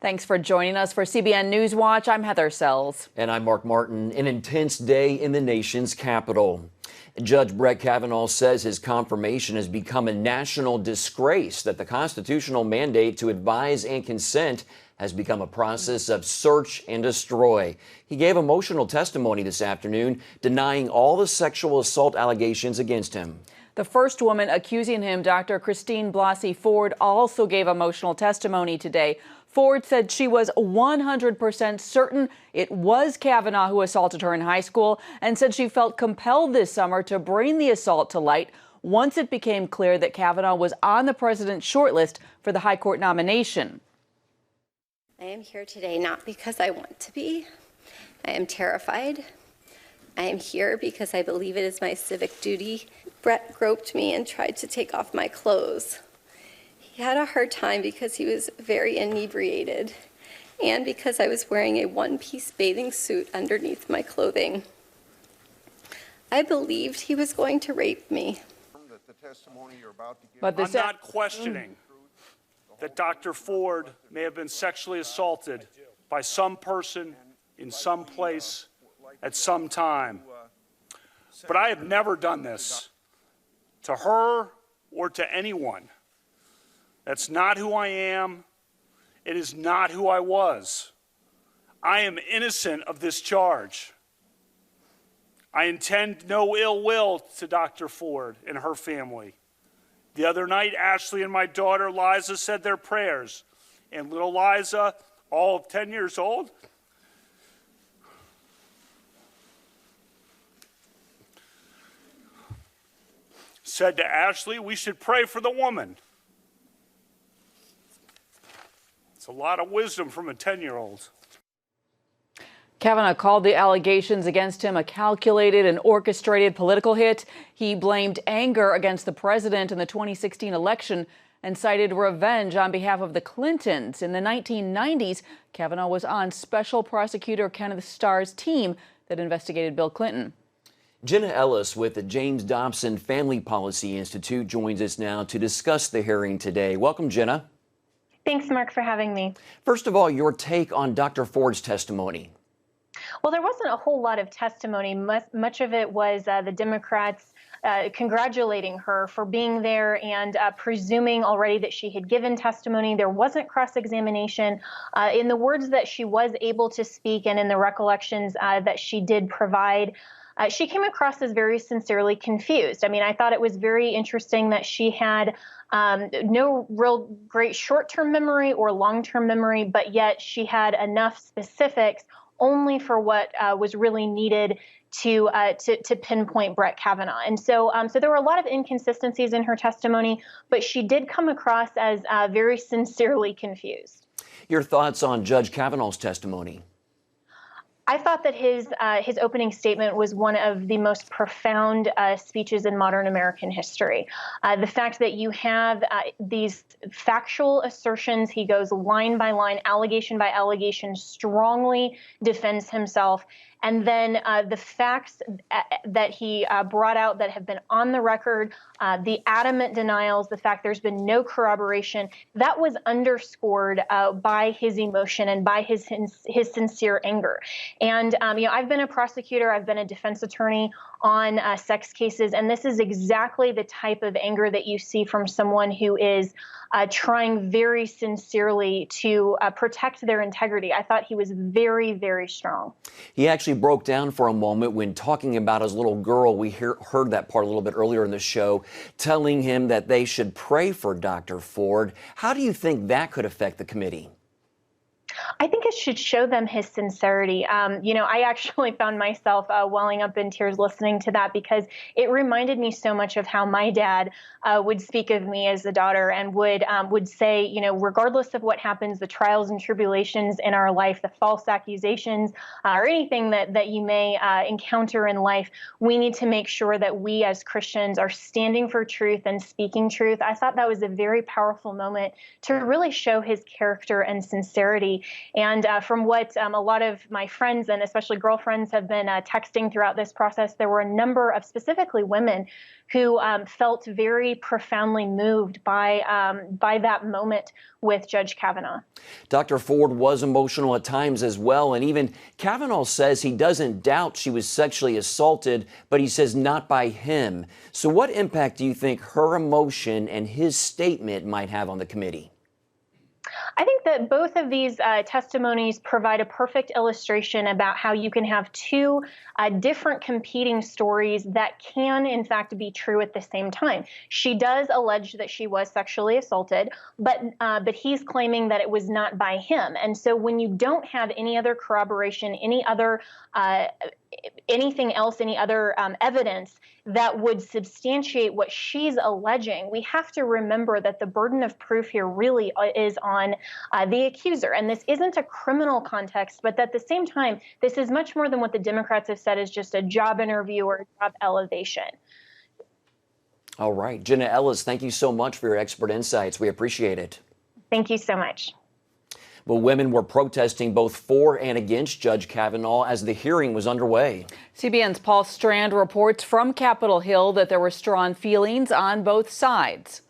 Thanks for joining us for CBN Newswatch. I'm Heather Sells. And I'm Mark Martin. An intense day in the nation's capital. Judge Brett Cavanaugh says his confirmation has become a national disgrace, that the constitutional mandate to advise and consent has become a process of search and destroy. He gave emotional testimony this afternoon, denying all the sexual assault allegations against him. The first woman accusing him, Dr. Christine Blasey Ford, also gave emotional testimony today. Ford said she was 100% certain it was Cavanaugh who assaulted her in high school, and said she felt compelled this summer to bring the assault to light once it became clear that Cavanaugh was on the president's shortlist for the high court nomination. I am here today not because I want to be. I am terrified. I am here because I believe it is my civic duty. Brett groped me and tried to take off my clothes. He had a hard time because he was very inebriated and because I was wearing a one-piece bathing suit underneath my clothing. I believed he was going to rape me. But I'm not questioning that Dr. Ford may have been sexually assaulted by some person in some place at some time. But I have never done this to her or to anyone. That's not who I am. It is not who I was. I am innocent of this charge. I intend no ill will to Dr. Ford and her family. The other night, Ashley and my daughter Liza said their prayers, and little Liza, all of 10 years old, said to Ashley, "We should pray for the woman." It's a lot of wisdom from a 10-year-old. Cavanaugh called the allegations against him a calculated and orchestrated political hit. He blamed anger against the president in the 2016 election and cited revenge on behalf of the Clintons. In the 1990s, Cavanaugh was on Special Prosecutor Kenneth Starr's team that investigated Bill Clinton. Jenna Ellis with the James Dobson Family Policy Institute joins us now to discuss the hearing today. Welcome, Jenna. Thanks, Mark, for having me. First of all, your take on Dr. Ford's testimony. Well, there wasn't a whole lot of testimony. Much of it was the Democrats congratulating her for being there and presuming already that she had given testimony. There wasn't cross-examination. In the words that she was able to speak and in the recollections that she did provide, she came across as very sincerely confused. I mean, I thought it was very interesting that she had no real great short-term memory or long-term memory, but yet she had enough specifics only for what was really needed to pinpoint Brett Kavanaugh. And so there were a lot of inconsistencies in her testimony, but she did come across as very sincerely confused. Your thoughts on Judge Kavanaugh's testimony? I thought that his opening statement was one of the most profound speeches in modern American history. The fact that you have these factual assertions, he goes line by line, allegation by allegation, strongly defends himself. And then the facts that he brought out that have been on the record, the adamant denials, the fact there's been no corroboration, that was underscored by his emotion and by his sincere anger. And, I've been a prosecutor, I've been a defense attorney on sex cases, and this is exactly the type of anger that you see from someone who is trying very sincerely to protect their integrity. I thought he was very, very strong. He actually broke down for a moment when talking about his little girl. We heard that part a little bit earlier in the show, telling him that they should pray for Dr. Ford. How do you think that could affect the committee? I think it should show them his sincerity. I actually found myself welling up in tears listening to that because it reminded me so much of how my dad would speak of me as a daughter and would say, regardless of what happens, the trials and tribulations in our life, the false accusations, or anything that you may encounter in life, we need to make sure that we as Christians are standing for truth and speaking truth. I thought that was a very powerful moment to really show his character and sincerity. And from what a lot of my friends and especially girlfriends have been texting throughout this process, there were a number of specifically women who felt very profoundly moved by that moment with Judge Kavanaugh. Dr. Ford was emotional at times as well, and even Cavanaugh says he doesn't doubt she was sexually assaulted, but he says not by him. So what impact do you think her emotion and his statement might have on the committee? I think that both of these testimonies provide a perfect illustration about how you can have two different competing stories that can, in fact, be true at the same time. She does allege that she was sexually assaulted, but he's claiming that it was not by him. And so when you don't have any other corroboration, any other anything else, any other evidence that would substantiate what she's alleging, we have to remember that the burden of proof here really is on the accuser. And this isn't a criminal context, but at the same time, this is much more than what the Democrats have said is just a job interview or a job elevation. All right. Jenna Ellis, thank you so much for your expert insights. We appreciate it. Thank you so much. Well, women were protesting both for and against Judge Kavanaugh as the hearing was underway. CBN's Paul Strand reports from Capitol Hill that there were strong feelings on both sides.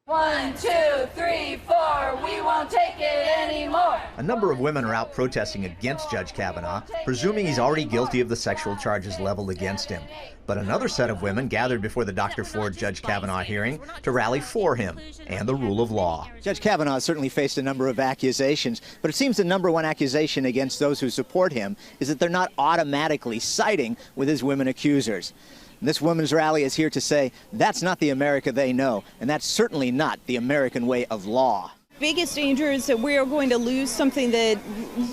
1, 2, 3, 4, we won't take it anymore. A number of women are out protesting against Judge Kavanaugh, presuming he's already guilty of the sexual charges leveled against him. But another set of women gathered before the Dr. Ford Judge Kavanaugh hearing to rally for him and the rule of law. Judge Kavanaugh certainly faced a number of accusations, but it seems the number one accusation against those who support him is that they're not automatically siding with his women accusers. This women's rally is here to say that's not the America they know, and that's certainly not the American way of law. Biggest danger is that we are going to lose something that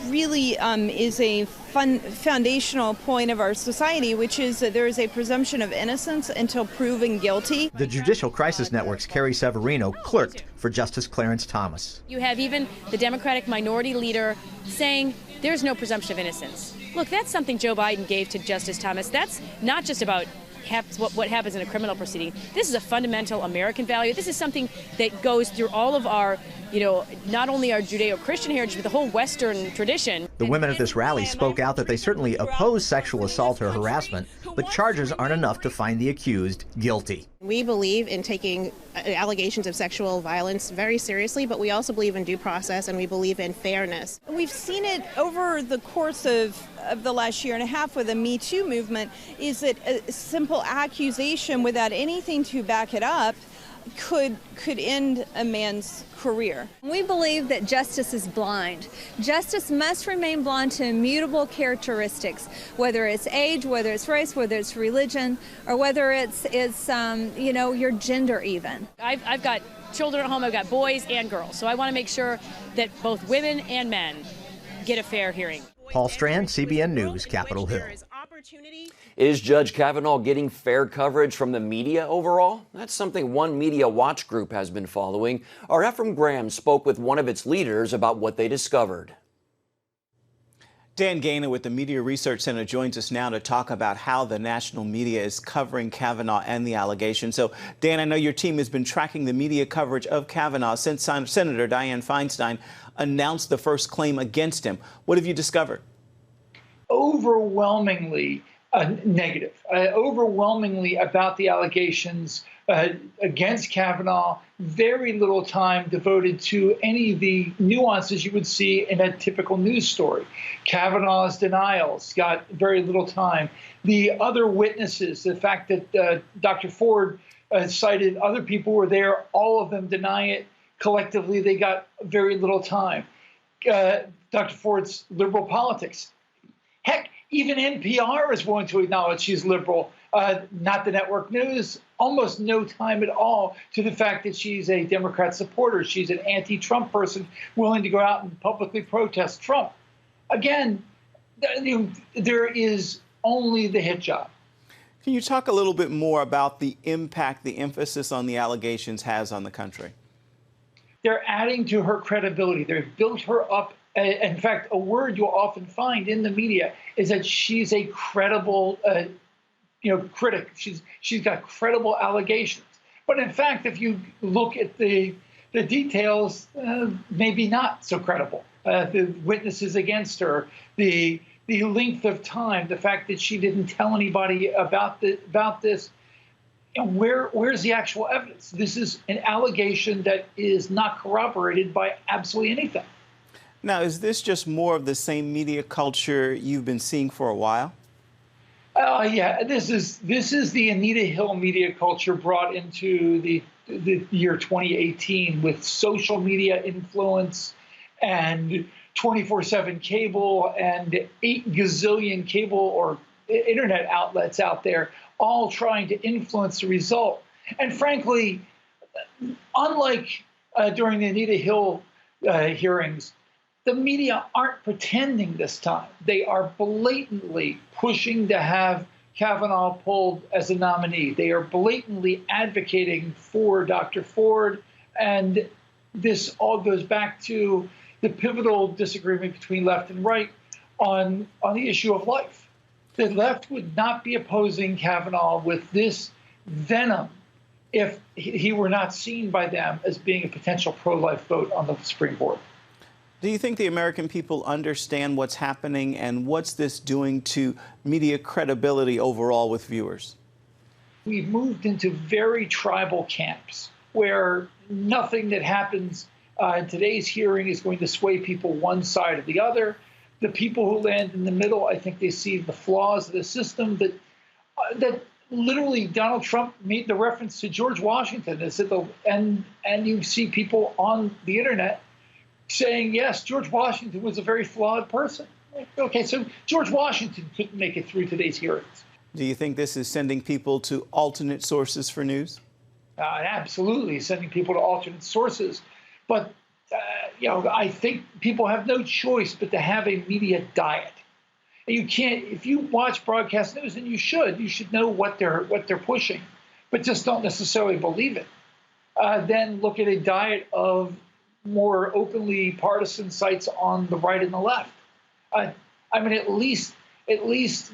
really is a foundational point of our society, which is that there is a presumption of innocence until proven guilty. The Judicial Crisis Network's Carrie Severino clerked for Justice Clarence Thomas. You have even the Democratic minority leader saying there's no presumption of innocence. Look, that's something Joe Biden gave to Justice Thomas. That's not just about what happens in a criminal proceeding. This is a fundamental American value. This is something that goes through all of our, not only our Judeo-Christian heritage, but the whole Western tradition. The women at this rally spoke out that they certainly oppose sexual assault or harassment, but charges aren't enough to find the accused guilty. We believe in taking allegations of sexual violence very seriously, but we also believe in due process and we believe in fairness. We've seen it over the course of the last year and a half with the Me Too movement, is that a simple accusation without anything to back it up could end a man's career. We believe that justice is blind. Justice must remain blind to immutable characteristics, whether it's age, whether it's race, whether it's religion, or whether it's your gender even. I've got children at home, I've got boys and girls, so I want to make sure that both women and men get a fair hearing. Paul Strand, CBN News, Capitol Hill. Is Judge Kavanaugh getting fair coverage from the media overall? That's something one media watch group has been following. Our Ephraim Graham spoke with one of its leaders about what they discovered. Dan Gaynor with the Media Research Center joins us now to talk about how the national media is covering Kavanaugh and the allegations. So, Dan, I know your team has been tracking the media coverage of Kavanaugh since Senator Dianne Feinstein announced the first claim against him. What have you discovered? Overwhelmingly negative, overwhelmingly about the allegations against Kavanaugh. Very little time devoted to any of the nuances you would see in a typical news story. Kavanaugh's denials got very little time. The other witnesses, the fact that Dr. Ford cited other people were there, all of them deny it. Collectively, they got very little time. Dr. Ford's liberal politics. Heck, even NPR is willing to acknowledge she's liberal. Not the network news. Almost no time at all to the fact that she's a Democrat supporter. She's an anti-Trump person willing to go out and publicly protest Trump. Again, there is only the hit job. Can you talk a little bit more about the impact, the emphasis on the allegations has on the country? They're adding to her credibility. They've built her up. In fact, a word you'll often find in the media is that she's a credible, critic. She's got credible allegations. But in fact, if you look at the details, maybe not so credible. the witnesses against her, the length of time, the fact that she didn't tell anybody about this. And where's the actual evidence? This is an allegation that is not corroborated by absolutely anything. Now, is this just more of the same media culture you've been seeing for a while? Yeah, this is the Anita Hill media culture brought into the year 2018 with social media influence and 24/7 cable and 8 gazillion cable or internet outlets out there, all trying to influence the result. And frankly, unlike during the Anita Hill hearings, the media aren't pretending this time. They are blatantly pushing to have Cavanaugh pulled as a nominee. They are blatantly advocating for Dr. Ford. And this all goes back to the pivotal disagreement between left and right on the issue of life. The left would not be opposing Cavanaugh with this venom if he were not seen by them as being a potential pro-life vote on the Supreme Court. Do you think the American people understand what's happening, and what's this doing to media credibility overall with viewers? We've moved into very tribal camps where nothing that happens in today's hearing is going to sway people one side or the other. The people who land in the middle, I think they see the flaws of the system that literally Donald Trump made the reference to George Washington. And you see people on the internet saying, yes, George Washington was a very flawed person. Okay, so George Washington couldn't make it through today's hearings. Do you think this is sending people to alternate sources for news? Absolutely, sending people to alternate sources. But, I think people have no choice but to have a media diet. And you can't, if you watch broadcast news, and you should know what they're pushing, but just don't necessarily believe it. Then look at a diet of more openly partisan sites on the right and the left. At least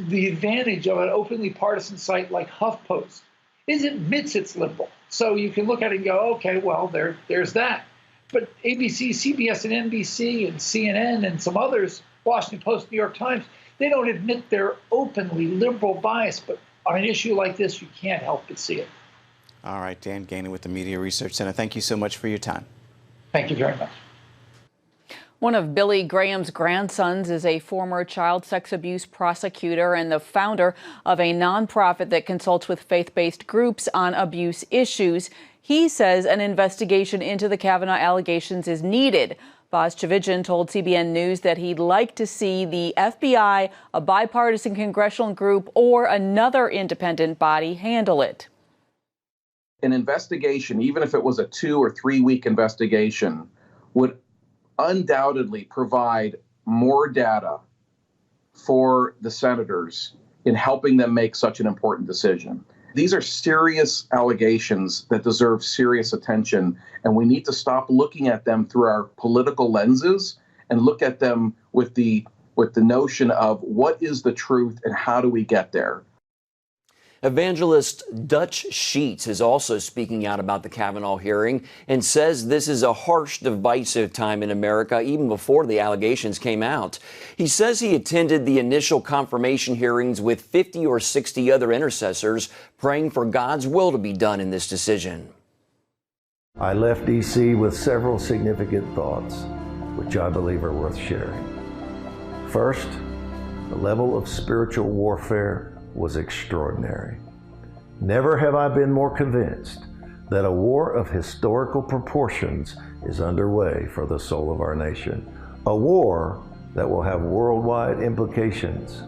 the advantage of an openly partisan site like HuffPost is it admits it's liberal. So you can look at it and go, okay, well, there's that. But ABC, CBS, and NBC, and CNN, and some others, Washington Post, New York Times, they don't admit their openly liberal bias. But on an issue like this, you can't help but see it. All right, Dan Gainey with the Media Research Center. Thank you so much for your time. Thank you very much. One of Billy Graham's grandsons is a former child sex abuse prosecutor and the founder of a nonprofit that consults with faith-based groups on abuse issues. He says an investigation into the Cavanaugh allegations is needed. Boz Chivijan told CBN News that he'd like to see the FBI, a bipartisan congressional group, or another independent body handle it. An investigation, even if it was a 2 or 3 week investigation, would undoubtedly provide more data for the senators in helping them make such an important decision. These are serious allegations that deserve serious attention, and we need to stop looking at them through our political lenses and look at them with the notion of what is the truth and how do we get there. Evangelist Dutch Sheets is also speaking out about the Cavanaugh hearing and says this is a harsh, divisive time in America, even before the allegations came out. He says he attended the initial confirmation hearings with 50 or 60 other intercessors, praying for God's will to be done in this decision. I left D.C. with several significant thoughts, which I believe are worth sharing. First, the level of spiritual warfare was extraordinary. Never have I been more convinced that a war of historical proportions is underway for the soul of our nation, a war that will have worldwide implications.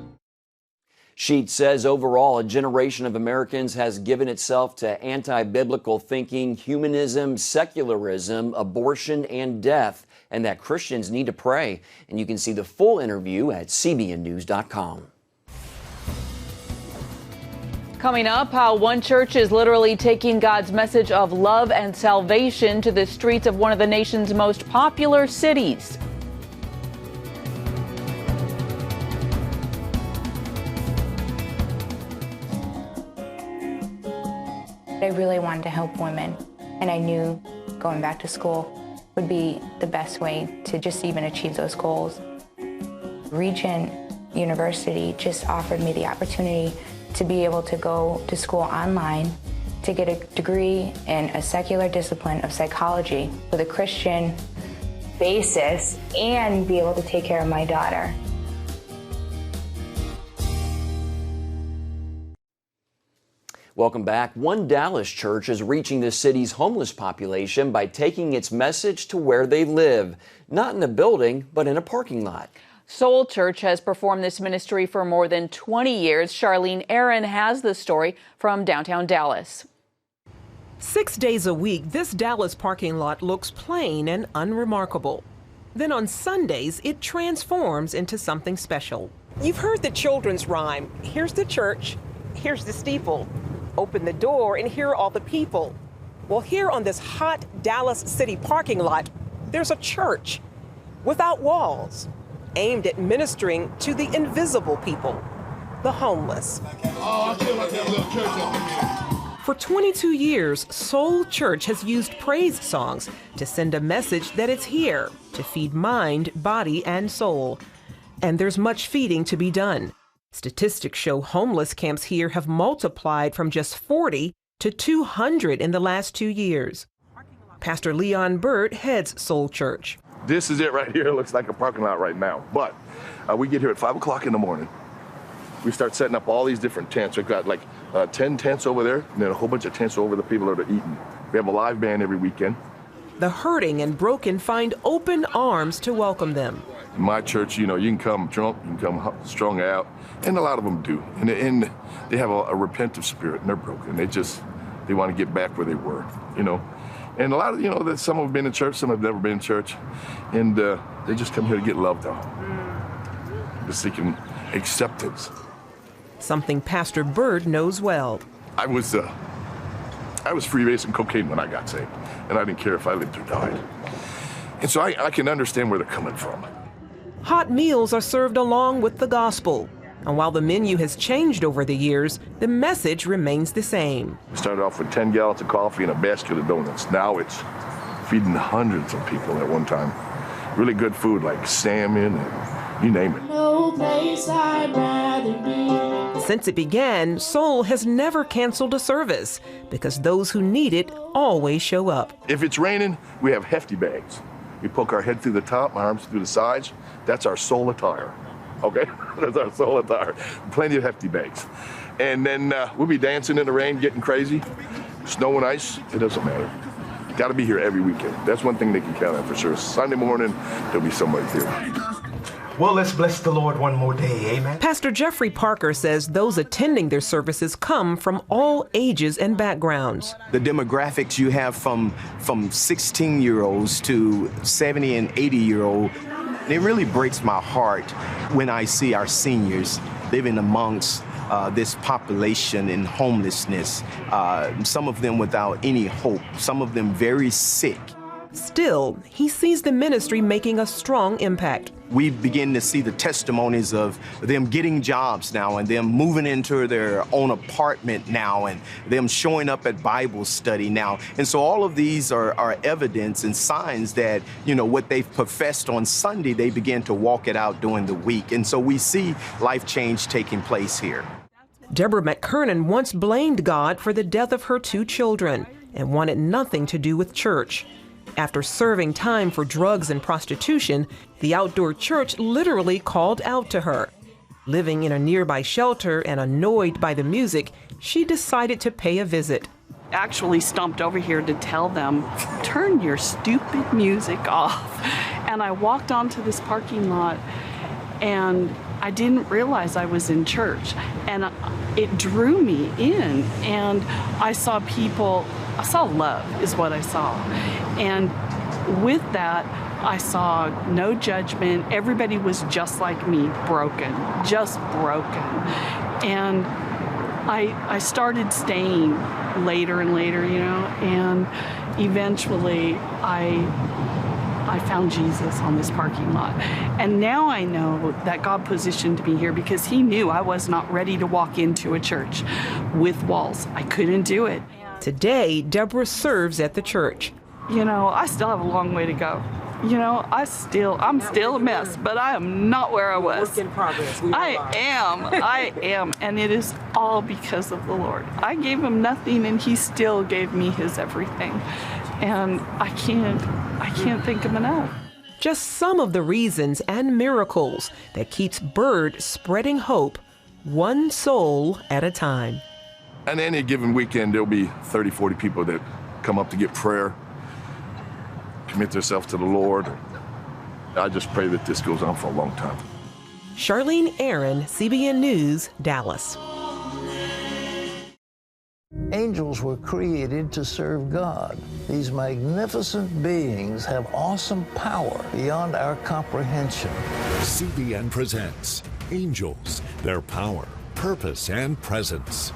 Sheets says overall, a generation of Americans has given itself to anti-biblical thinking, humanism, secularism, abortion, and death, and that Christians need to pray. And you can see the full interview at cbnnews.com. Coming up, how one church is literally taking God's message of love and salvation to the streets of one of the nation's most popular cities. I really wanted to help women, and I knew going back to school would be the best way to just even achieve those goals. Regent University just offered me the opportunity to be able to go to school online to get a degree in a secular discipline of psychology with a Christian basis and be able to take care of my daughter. Welcome back. One Dallas church is reaching the city's homeless population by taking its message to where they live, not in a building, but in a parking lot. Soul Church has performed this ministry for more than 20 years. Charlene Aaron has the story from downtown Dallas. 6 days a week, this Dallas parking lot looks plain and unremarkable. Then on Sundays, it transforms into something special. You've heard the children's rhyme. Here's the church, here's the steeple. Open the door and here are all the people. Well, here on this hot Dallas city parking lot, there's a church without walls, aimed at ministering to the invisible people, the homeless. For 22 years, Soul Church has used praise songs to send a message that it's here to feed mind, body, and soul. And there's much feeding to be done. Statistics show homeless camps here have multiplied from just 40 to 200 in the last 2 years. Pastor Leon Burt heads Soul Church. This is it right here. It looks like a parking lot right now. But we get here at 5 o'clock in the morning. We start setting up all these different tents. We've got like 10 tents over there, and then a whole bunch of tents over the people that are eating. We have a live band every weekend. The hurting and broken find open arms to welcome them. In my church, you can come drunk, you can come strung out, and a lot of them do. And they have a repentant spirit, and they're broken. They want to get back where they were, And a lot of, some have been in church, some have never been in church, and they just come here to get loved on. Just seeking acceptance. Something Pastor Bird knows well. I was freebasing cocaine when I got saved, and I didn't care if I lived or died. And so I can understand where they're coming from. Hot meals are served along with the gospel. And while the menu has changed over the years, the message remains the same. We started off with 10 gallons of coffee and a basket of donuts. Now it's feeding hundreds of people at one time. Really good food like salmon and you name it. No place I'd rather be. Since it began, Soul has never canceled a service because those who need it always show up. If it's raining, we have hefty bags. We poke our head through the top, my arms through the sides. That's our soul attire. Okay, that's our soul attire. Plenty of hefty bags. And then we'll be dancing in the rain, getting crazy. Snow and ice, it doesn't matter. Got to be here every weekend. That's one thing they can count on for sure. Sunday morning, there'll be somebody here. Well, let's bless the Lord one more day, amen. Pastor Jeffrey Parker says those attending their services come from all ages and backgrounds. The demographics you have from 16-year-olds to 70 and 80-year-old, it really breaks my heart when I see our seniors living amongst this population in homelessness, some of them without any hope, some of them very sick. Still, he sees the ministry making a strong impact. We begin to see the testimonies of them getting jobs now and them moving into their own apartment now and them showing up at Bible study now. And so all of these are evidence and signs that, what they've professed on Sunday, they begin to walk it out during the week. And so we see life change taking place here. Deborah McKernan once blamed God for the death of her 2 children and wanted nothing to do with church. After serving time for drugs and prostitution, the outdoor church literally called out to her. Living in a nearby shelter and annoyed by the music, she decided to pay a visit. Actually stomped over here to tell them, turn your stupid music off. And I walked onto this parking lot and I didn't realize I was in church. And it drew me in and I saw people. I saw love is what I saw. And with that, I saw no judgment. Everybody was just like me, broken, just broken. And I started staying later and later, and eventually I found Jesus on this parking lot. And now I know that God positioned me here because he knew I was not ready to walk into a church with walls. I couldn't do it. Today, Deborah serves at the church. you know, I still have a long way to go. You know, I'm still a mess, but I am not where I was. Work in progress. I am, and it is all because of the Lord. I gave him nothing, and he still gave me his everything, and I can't thank him enough. Just some of the reasons and miracles that keeps Bird spreading hope, one soul at a time. And any given weekend, there'll be 30, 40 people that come up to get prayer, commit themselves to the Lord. I just pray that this goes on for a long time. Charlene Aaron, CBN News, Dallas. Angels were created to serve God. These magnificent beings have awesome power beyond our comprehension. CBN presents Angels, Their Power, Purpose, and Presence.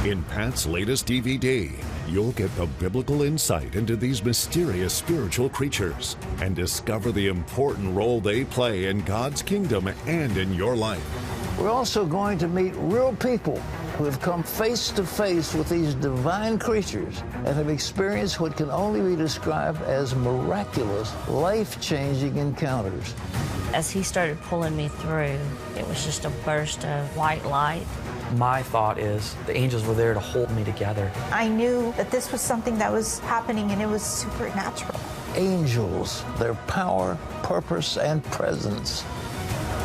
In Pat's latest DVD, you'll get the biblical insight into these mysterious spiritual creatures and discover the important role they play in God's kingdom and in your life. We're also going to meet real people who have come face to face with these divine creatures and have experienced what can only be described as miraculous, life-changing encounters. As he started pulling me through, it was just a burst of white light. My thought is the angels were there to hold me together. I knew that this was something that was happening, and it was supernatural. Angels, their power, purpose, and presence.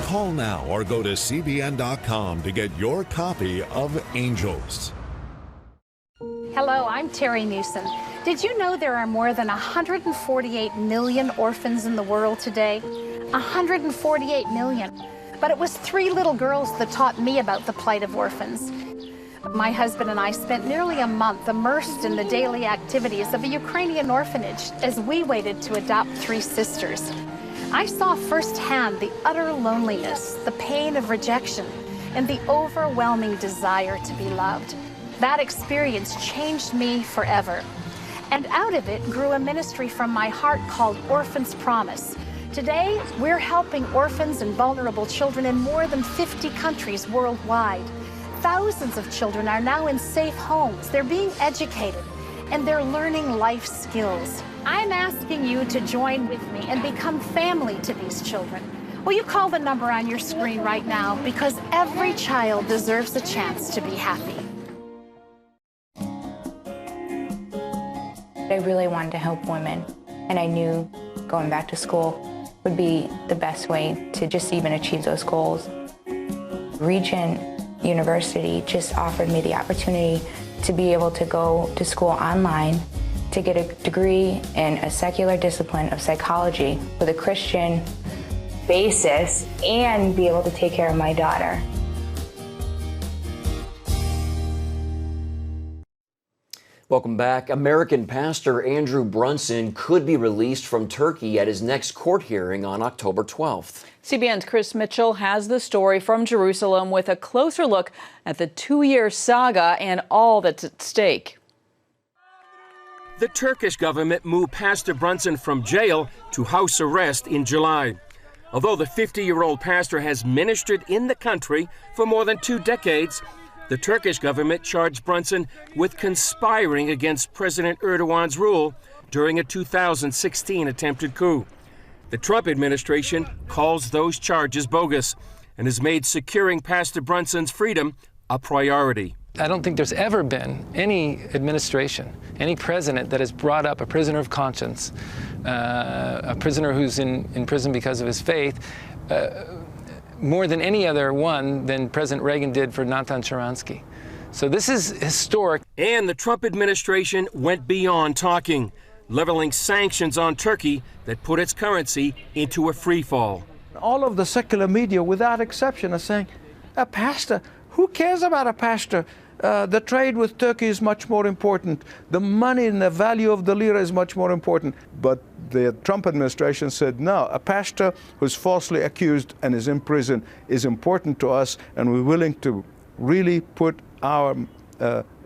Call now or go to CBN.com to get your copy of Angels. Hello, I'm Terry Newsom. Did you know there are more than 148 million orphans in the world today? 148 million. But it was 3 little girls that taught me about the plight of orphans. My husband and I spent nearly a month immersed in the daily activities of a Ukrainian orphanage as we waited to adopt 3 sisters. I saw firsthand the utter loneliness, the pain of rejection, and the overwhelming desire to be loved. That experience changed me forever. And out of it grew a ministry from my heart called Orphans Promise. Today, we're helping orphans and vulnerable children in more than 50 countries worldwide. Thousands of children are now in safe homes. They're being educated, and they're learning life skills. I'm asking you to join with me and become family to these children. Will you call the number on your screen right now? Because every child deserves a chance to be happy. I really wanted to help women, and I knew going back to school would be the best way to just even achieve those goals. Regent University just offered me the opportunity to be able to go to school online to get a degree in a secular discipline of psychology with a Christian basis and be able to take care of my daughter. Welcome back. American pastor Andrew Brunson could be released from Turkey at his next court hearing on October 12th. CBN's Chris Mitchell has the story from Jerusalem with a closer look at the 2-year saga and all that's at stake. The Turkish government moved Pastor Brunson from jail to house arrest in July. Although the 50-year-old pastor has ministered in the country for more than 2 decades, the Turkish government charged Brunson with conspiring against President Erdogan's rule during a 2016 attempted coup. The Trump administration calls those charges bogus and has made securing Pastor Brunson's freedom a priority. I don't think there's ever been any administration, any president that has brought up a prisoner of conscience, a prisoner who's in prison because of his faith, more than any other one than President Reagan did for Natan Sharansky. So this is historic. And the Trump administration went beyond talking, leveling sanctions on Turkey that put its currency into a free fall. All of the secular media, without exception, are saying, a pastor, who cares about a pastor? The trade with Turkey is much more important. The money and the value of the lira is much more important. But the Trump administration said, no, a pastor who's falsely accused and is in prison is important to us, and we're willing to really put our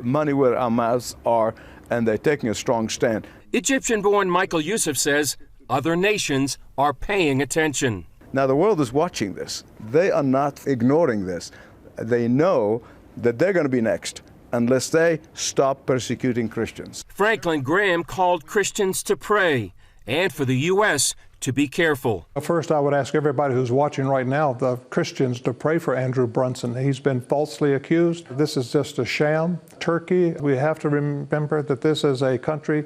money where our mouths are, and they're taking a strong stand. Egyptian-born Michael Youssef says other nations are paying attention. Now, the world is watching this. They are not ignoring this. They know that they're going to be next. unless they stop persecuting Christians. Franklin Graham called Christians to pray and for the U.S. to be careful. First, I would ask everybody who's watching right now, the Christians, to pray for Andrew Brunson. He's been falsely accused. This is just a sham. Turkey, we have to remember that this is a country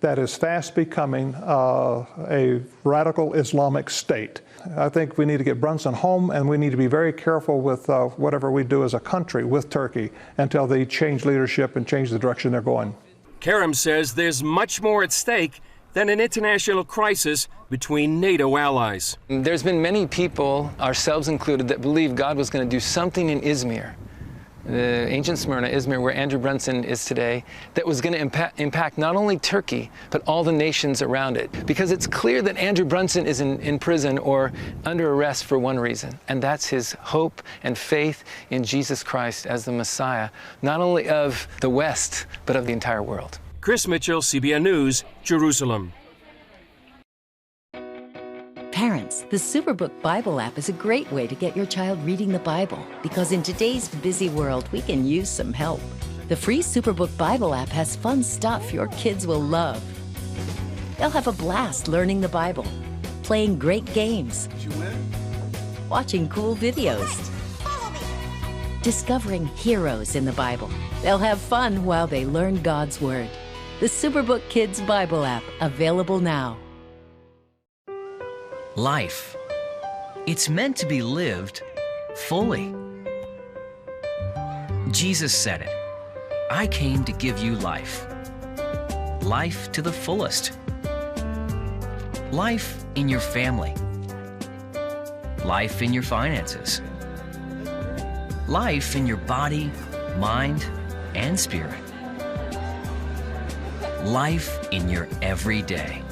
that is fast becoming a radical Islamic state. I think we need to get Brunson home, and we need to be very careful with whatever we do as a country with Turkey until they change leadership and change the direction they're going. Karam says there's much more at stake than an international crisis between NATO allies. There's been many people, ourselves included, that believed God was going to do something in Izmir, the ancient Smyrna, Izmir, where Andrew Brunson is today, that was going to impact not only Turkey, but all the nations around it. Because it's clear that Andrew Brunson is in prison or under arrest for one reason, and that's his hope and faith in Jesus Christ as the Messiah, not only of the West, but of the entire world. Chris Mitchell, CBN News, Jerusalem. Parents, the Superbook Bible app is a great way to get your child reading the Bible, because in today's busy world, we can use some help. The free Superbook Bible app has fun stuff your kids will love. They'll have a blast learning the Bible, playing great games, watching cool videos, discovering heroes in the Bible. They'll have fun while they learn God's Word. The Superbook Kids Bible app, available now. Life. It's meant to be lived fully. Jesus said it. I came to give you life. Life to the fullest. Life in your family. Life in your finances. Life in your body, mind, and spirit. Life in your everyday.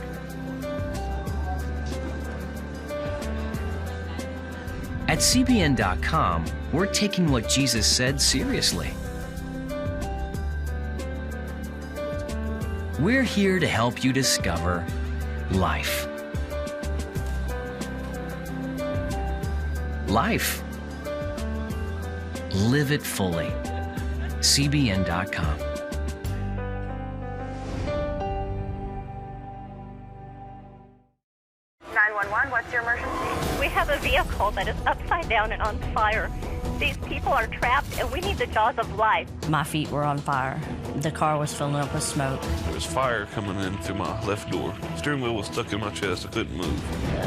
At CBN.com, we're taking what Jesus said seriously. We're here to help you discover life. Life. Live it fully. CBN.com. 911, what's your emergency? We have a vehicle that is upside down and on fire. These people are trapped and we need the jaws of life. My feet were on fire. The car was filling up with smoke. There was fire coming in through my left door. Steering wheel was stuck in my chest. I couldn't move.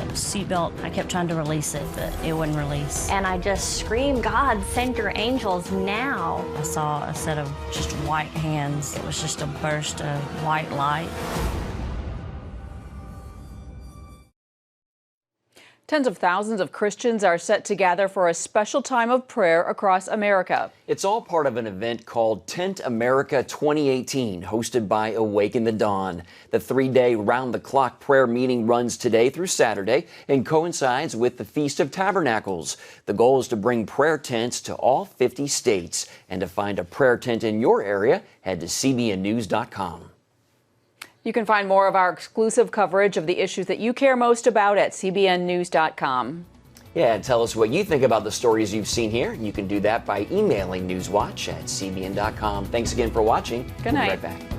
The seatbelt, I kept trying to release it, but it wouldn't release. And I just screamed, God, send your angels now. I saw a set of just white hands. It was just a burst of white light. Tens of thousands of Christians are set to gather for a special time of prayer across America. It's all part of an event called Tent America 2018, hosted by Awaken the Dawn. The 3-day round-the-clock prayer meeting runs today through Saturday and coincides with the Feast of Tabernacles. The goal is to bring prayer tents to all 50 states. And to find a prayer tent in your area, head to cbnnews.com. You can find more of our exclusive coverage of the issues that you care most about at cbnnews.com. Yeah, tell us what you think about the stories you've seen here. You can do that by emailing newswatch@cbn.com. Thanks again for watching. Good night. We'll be right back.